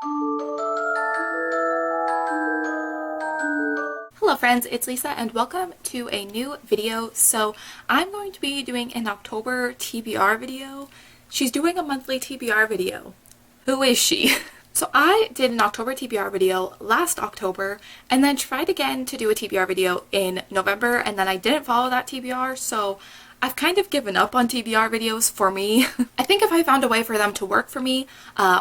Hello friends, it's Lisa and welcome to a new video. So I'm going to be doing an October TBR video. She's doing a monthly TBR video. Who is she? So I did an October TBR video last October and then tried again to do a TBR video in November, and then I didn't follow that TBR, so I've kind of given up on TBR videos for me. I think if I found a way for them to work for me,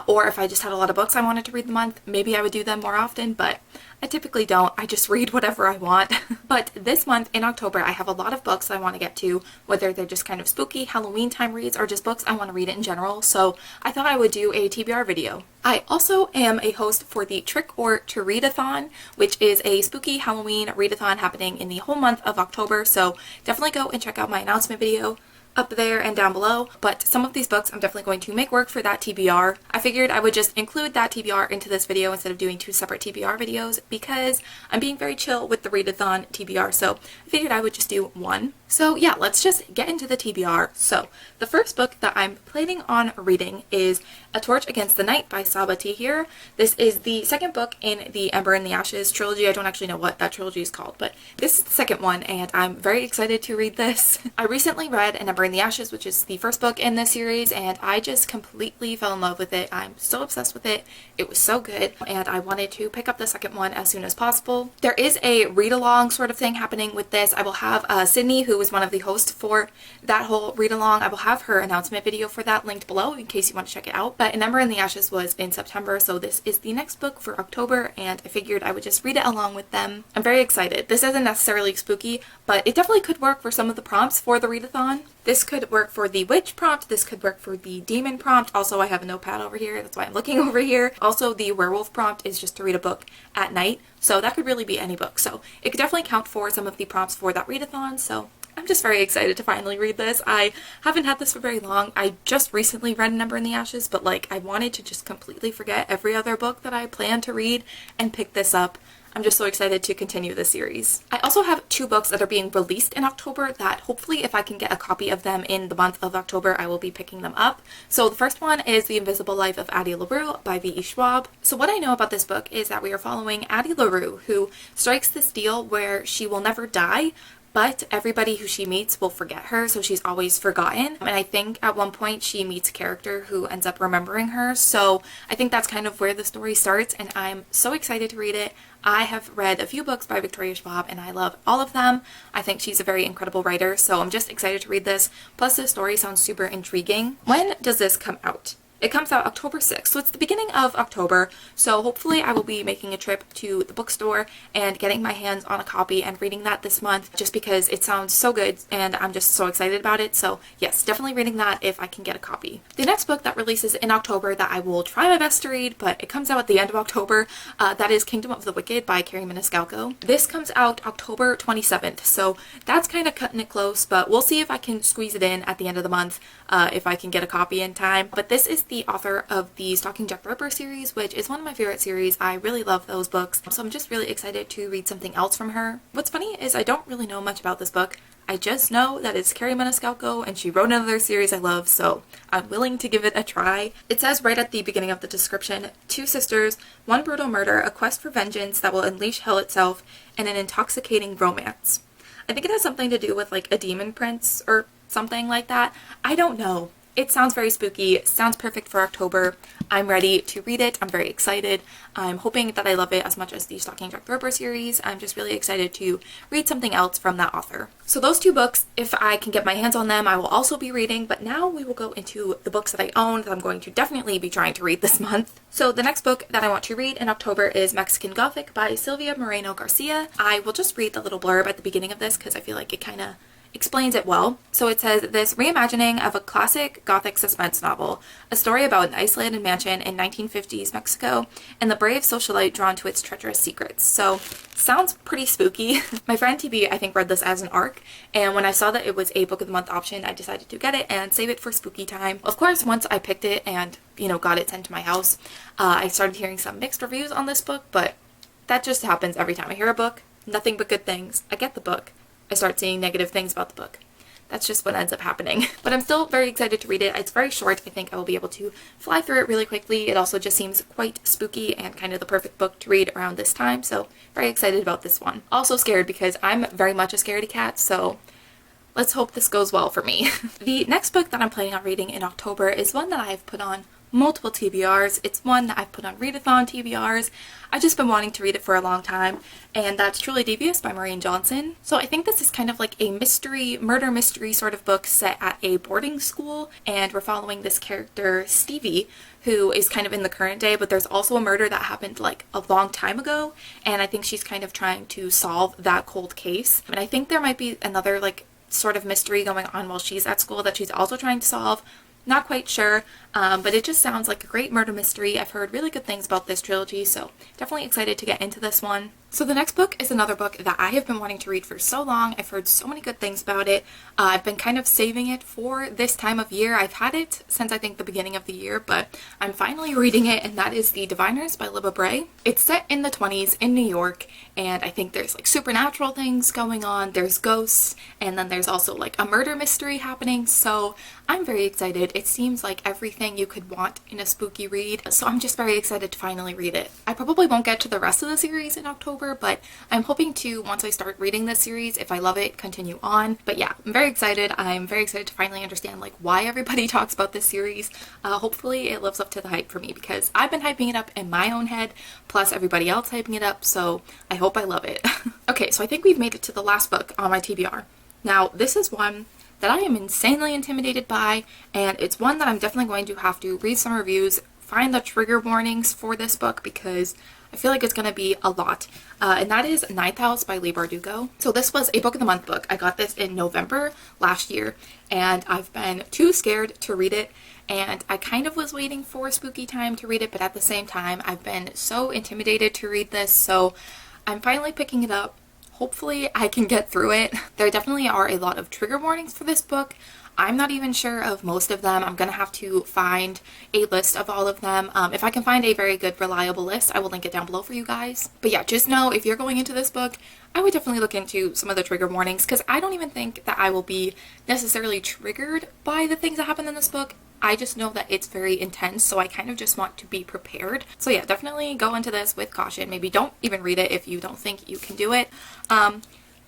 or if I just had a lot of books I wanted to read the month, maybe I would do them more often, but I typically don't. I just read whatever I want. But this month in October, I have a lot of books I want to get to, whether they're just kind of spooky Halloween time reads or just books I want to read in general. So I thought I would do a TBR video. I also am a host for the Trick or to Readathon, which is a spooky Halloween readathon happening in the whole month of October. So definitely go and check out my announcement video up there and down below. But some of these books I'm definitely going to make work for that TBR. I figured I would just include that TBR into this video instead of doing two separate TBR videos because I'm being very chill with the readathon TBR, so I figured I would just do one. So yeah, let's just get into the TBR. So the first book that I'm planning on reading is A Torch Against the Night by Saba Tahir. This is the second book in the Ember and the Ashes trilogy. I don't actually know what that trilogy is called, but this is the second one and I'm very excited to read this. I recently read An Ember in the Ashes, which is the first book in this series, and I just completely fell in love with it. I'm still obsessed with it. It was so good and I wanted to pick up the second one as soon as possible. There is a read-along sort of thing happening with this. I will have Sydney, who was one of the hosts for that whole read-along. I will have her announcement video for that linked below in case you want to check it out. But An Ember in the Ashes was in September, so this is the next book for October, and I figured I would just read it along with them. I'm very excited. This isn't necessarily spooky, but it definitely could work for some of the prompts for the readathon. This could work for the witch prompt, this could work for the demon prompt. Also, I have a notepad over here, that's why I'm looking over here. Also, the werewolf prompt is just to read a book at night, so that could really be any book. So it could definitely count for some of the prompts for that readathon, so I'm just very excited to finally read this. I haven't had this for very long. I just recently read An Ember in the Ashes, but like I wanted to just completely forget every other book that I planned to read and pick this up. I'm just so excited to continue this series. I also have two books that are being released in October that hopefully if I can get a copy of them in the month of October, I will be picking them up. So the first one is The Invisible Life of Addie LaRue by V.E. Schwab. So what I know about this book is that we are following Addie LaRue, who strikes this deal where she will never die, but everybody who she meets will forget her, so she's always forgotten. And I think at one point she meets a character who ends up remembering her, so I think that's kind of where the story starts, and I'm so excited to read it. I have read a few books by Victoria Schwab and I love all of them. I think she's a very incredible writer, so I'm just excited to read this. Plus the story sounds super intriguing. When does this come out? It comes out October 6th, so it's the beginning of October, so hopefully I will be making a trip to the bookstore and getting my hands on a copy and reading that this month just because it sounds so good and I'm just so excited about it. So yes, definitely reading that if I can get a copy. The next book that releases in October that I will try my best to read, but it comes out at the end of October, that is Kingdom of the Wicked by Carrie Maniscalco. This comes out October 27th, so that's kind of cutting it close, but we'll see if I can squeeze it in at the end of the month, if I can get a copy in time. But this is the author of the Stalking Jack the Ripper series, which is one of my favorite series. I really love those books, so I'm just really excited to read something else from her. What's funny is I don't really know much about this book. I just know that it's Carrie Maniscalco and she wrote another series I love, so I'm willing to give it a try. It says right at the beginning of the description, two sisters, one brutal murder, a quest for vengeance that will unleash hell itself, and an intoxicating romance. I think it has something to do with like a demon prince or something like that. I don't know. It sounds very spooky. It sounds perfect for October. I'm ready to read it. I'm very excited. I'm hoping that I love it as much as the Stalking Jack the Ripper series. I'm just really excited to read something else from that author. So those two books, if I can get my hands on them, I will also be reading, but now we will go into the books that I own that I'm going to definitely be trying to read this month. So the next book that I want to read in October is Mexican Gothic by Silvia Moreno Garcia. I will just read the little blurb at the beginning of this because I feel like it kind of explains it well. So it says, this reimagining of a classic Gothic suspense novel, a story about an isolated mansion in 1950s Mexico and the brave socialite drawn to its treacherous secrets. So sounds pretty spooky. My friend TB, I think, read this as an ARC, and when I saw that it was a book of the month option, I decided to get it and save it for spooky time. Of course, once I picked it and, got it sent to my house, I started hearing some mixed reviews on this book, but that just happens every time I hear a book. Nothing but good things. I get the book. I start seeing negative things about the book. that's just what ends up happening. But I'm still very excited to read it. It's very short. I think I will be able to fly through it really quickly. It also just seems quite spooky and kind of the perfect book to read around this time, so very excited about this one. Also scared because I'm very much a scaredy cat, so let's hope this goes well for me. The next book that I'm planning on reading in October is one that I've put on multiple TBRs. It's one that I've put on readathon TBRs. I've just been wanting to read it for a long time, and that's Truly Devious by Maureen Johnson. So I think this is kind of like a mystery, murder mystery sort of book set at a boarding school, and we're following this character Stevie, who is kind of in the current day, but there's also a murder that happened like a long time ago, and I think she's kind of trying to solve that cold case. And I think there might be another like sort of mystery going on while she's at school that she's also trying to solve. Not quite sure, but it just sounds like a great murder mystery. I've heard really good things about this trilogy, so definitely excited to get into this one. So the next book is another book that I have been wanting to read for so long. I've heard so many good things about it. I've been kind of saving it for this time of year. I've had it since I think the beginning of the year, but I'm finally reading it, and that is The Diviners by Libba Bray. It's set in the 20s in New York, and I think there's like supernatural things going on. There's ghosts, and then there's also like a murder mystery happening, so I'm very excited. It seems like everything you could want in a spooky read, so I'm just very excited to finally read it. I probably won't get to the rest of the series in October, but I'm hoping to, once I start reading this series, if I love it, continue on. But yeah, I'm very excited. I'm very excited to finally understand like why everybody talks about this series. Hopefully it lives up to the hype for me, because I've been hyping it up in my own head, plus everybody else hyping it up, so I hope I love it. Okay, so I think we've made it to the last book on my TBR. Now, this is one that I am insanely intimidated by, and it's one that I'm definitely going to have to read some reviews, find the trigger warnings for this book, because I feel like it's going to be a lot, and that is Ninth House by Leigh Bardugo. So this was a Book of the Month book. I got this in November last year, and I've been too scared to read it, and I kind of was waiting for spooky time to read it, but at the same time I've been so intimidated to read this, so I'm finally picking it up. Hopefully I can get through it. There definitely are a lot of trigger warnings for this book. I'm not even sure of most of them. I'm gonna have to find a list of all of them. If I can find a very good, reliable list, I will link it down below for you guys. But yeah, just know if you're going into this book, I would definitely look into some of the trigger warnings, because I don't even think that I will be necessarily triggered by the things that happen in this book. I just know that it's very intense, so I kind of just want to be prepared. So yeah, definitely go into this with caution. Maybe don't even read it if you don't think you can do it.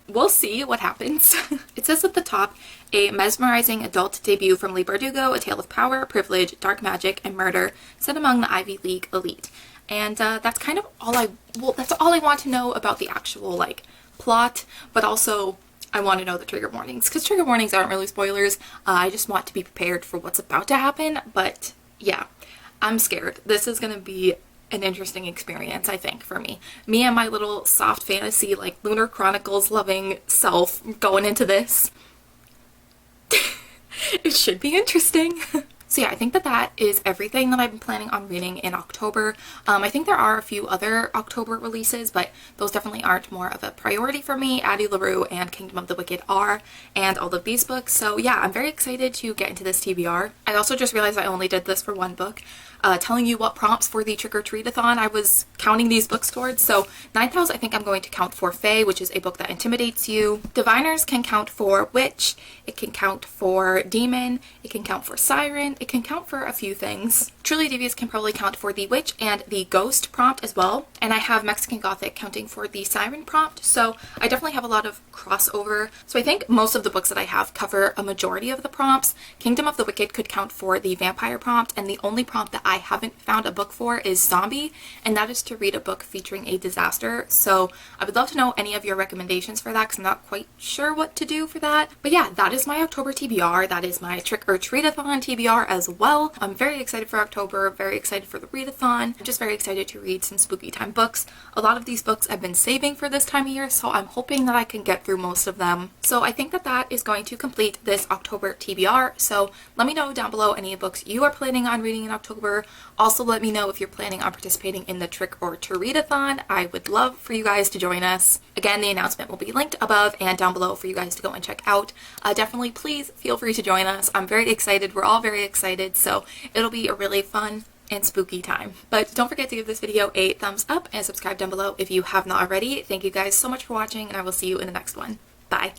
We'll see what happens. It says at the top, a mesmerizing adult debut from Leigh Bardugo, a tale of power, privilege, dark magic, and murder set among the Ivy League elite. And that's kind of all that's all I want to know about the actual like plot, but also I want to know the trigger warnings, because trigger warnings aren't really spoilers. I just want to be prepared for what's about to happen. But yeah, I'm scared. This is going to be an interesting experience, I think, for me. Me and my little soft fantasy, like Lunar Chronicles loving self going into this. It should be interesting. So yeah, I think that that is everything that I've been planning on reading in October. I think there are a few other October releases, but those definitely aren't more of a priority for me. Addie LaRue and Kingdom of the Wicked are, and all of these books. So yeah, I'm very excited to get into this TBR. I also just realized I only did this for one book. Telling you what prompts for the trick-or-treat-a-thon I was counting these books towards. So Ninth House I think I'm going to count for Fae, which is a book that intimidates you. Diviners can count for Witch, it can count for Demon, it can count for Siren, it can count for a few things. Truly Devious can probably count for the Witch and the Ghost prompt as well. And I have Mexican Gothic counting for the Siren prompt, so I definitely have a lot of crossover. So I think most of the books that I have cover a majority of the prompts. Kingdom of the Wicked could count for the Vampire prompt, and the only prompt that I haven't found a book for is Zombie, and that is to read a book featuring a disaster. So I would love to know any of your recommendations for that, because I'm not quite sure what to do for that. But yeah, that is my October TBR. That is my trick-or-treat-a-thon TBR as well. I'm very excited for October, very excited for the readathon. I'm just very excited to read some spooky time books. A lot of these books I've been saving for this time of year, so I'm hoping that I can get through most of them. So I think that that is going to complete this October TBR. So let me know down below any books you are planning on reading in October. Also let me know if you're planning on participating in the trick-or-treat-a-thon. I would love for you guys to join us. Again, the announcement will be linked above and down below for you guys to go and check out. Definitely please feel free to join us. I'm very excited. We're all very excited, so it'll be a really fun and spooky time. But don't forget to give this video a thumbs up and subscribe down below if you have not already. Thank you guys so much for watching, and I will see you in the next one. Bye!